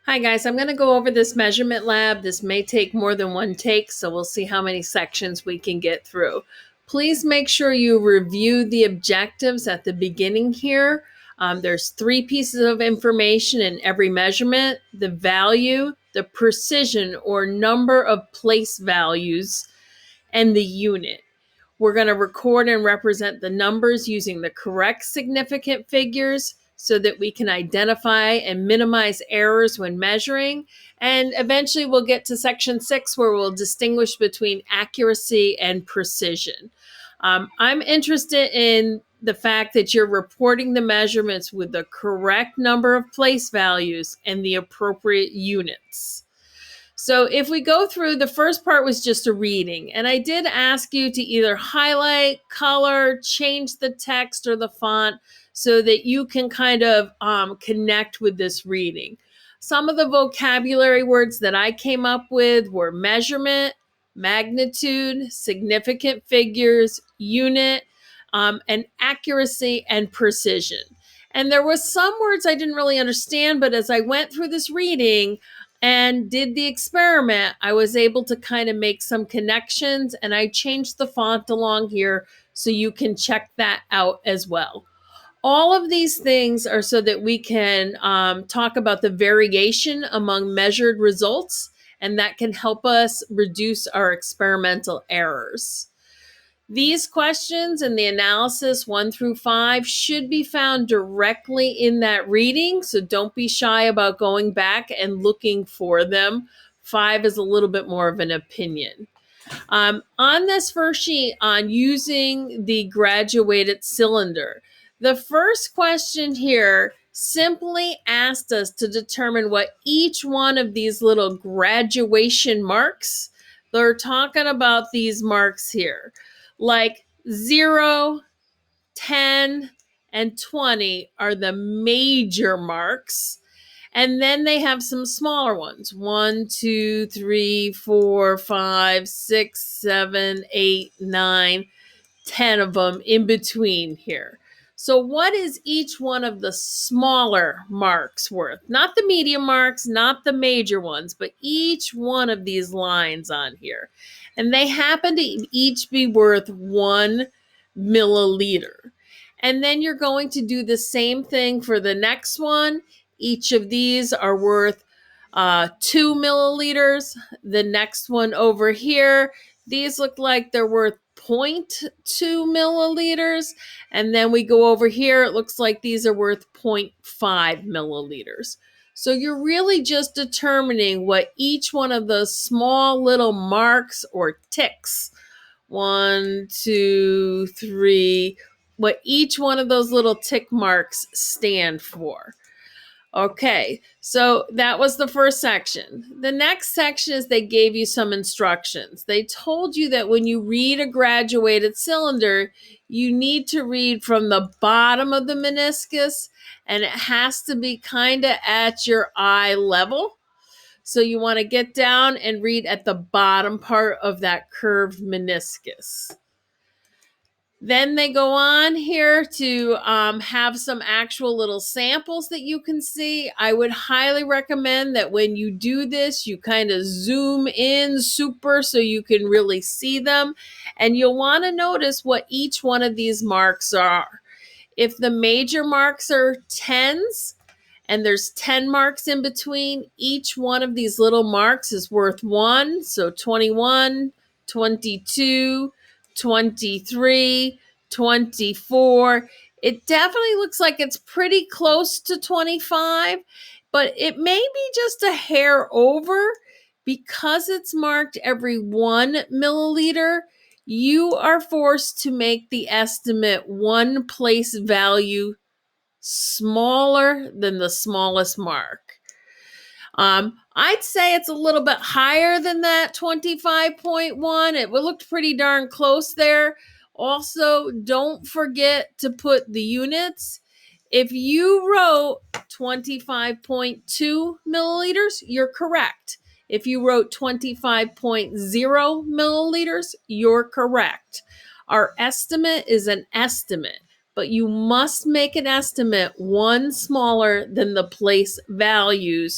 Hi guys, I'm going to go over this measurement lab. This may take more than one take, so we'll see how many sections we can get through. Please make sure you review the objectives at the beginning here. There's 3 pieces of information in every measurement: the value, the precision or number of place values, and the unit. We're going to record and represent the numbers using the correct significant figures so that we can identify and minimize errors when measuring. And eventually we'll get to section 6 where we'll distinguish between accuracy and precision. I'm interested in the fact that you're reporting the measurements with the correct number of place values and the appropriate units. So if we go through, the first part was just a reading, and I did ask you to either highlight, color, change the text or the font so that you can kind of connect with this reading. Some of the vocabulary words that I came up with were measurement, magnitude, significant figures, unit, and accuracy and precision. And there was some words I didn't really understand, but as I went through this reading and did the experiment, I was able to kind of make some connections, and I changed the font along here so you can check that out as well. All of these things are so that we can talk about the variation among measured results, and that can help us reduce our experimental errors. These questions and the analysis 1 through 5 should be found directly in that reading, so don't be shy about going back and looking for them. 5 is a little bit more of an opinion. On this first sheet on using the graduated cylinder, the first question here simply asked us to determine what each one of these little graduation marks, they're talking about these marks here, like 0, 10, and 20 are the major marks. And then they have some smaller ones: 1, 2, 3, 4, 5, 6, 7, 8, 9, 10 of them in between here. So what is each one of the smaller marks worth? Not the medium marks, not the major ones, but each one of these lines on here. And they happen to each be worth 1 milliliter. And then you're going to do the same thing for the next one. Each of these are worth 2 milliliters. The next one over here, these look like they're worth 0.2 milliliters. And then we go over here, it looks like these are worth 0.5 milliliters. So you're really just determining what each one of those small little marks or ticks, 1, 2, 3, what each one of those little tick marks stand for. Okay, so that was the first section. The next section is they gave you some instructions. They told you that when you read a graduated cylinder, you need to read from the bottom of the meniscus, and it has to be kind of at your eye level. So you want to get down and read at the bottom part of that curved meniscus. Then they go on here to have some actual little samples that you can see. I would highly recommend that when you do this, you kind of zoom in super so you can really see them. And you'll want to notice what each one of these marks are. If the major marks are 10s, and there's 10 marks in between, each one of these little marks is worth 1. So 21, 22, 23, 24. It definitely looks like it's pretty close to 25, but it may be just a hair over. Because it's marked every 1 milliliter, you are forced to make the estimate 1 place value smaller than the smallest mark. I'd say it's a little bit higher than that 25.1. It looked pretty darn close there. Also, don't forget to put the units. If you wrote 25.2 milliliters, you're correct. If you wrote 25.0 milliliters, you're correct. Our estimate is an estimate, but you must make an estimate 1 smaller than the place values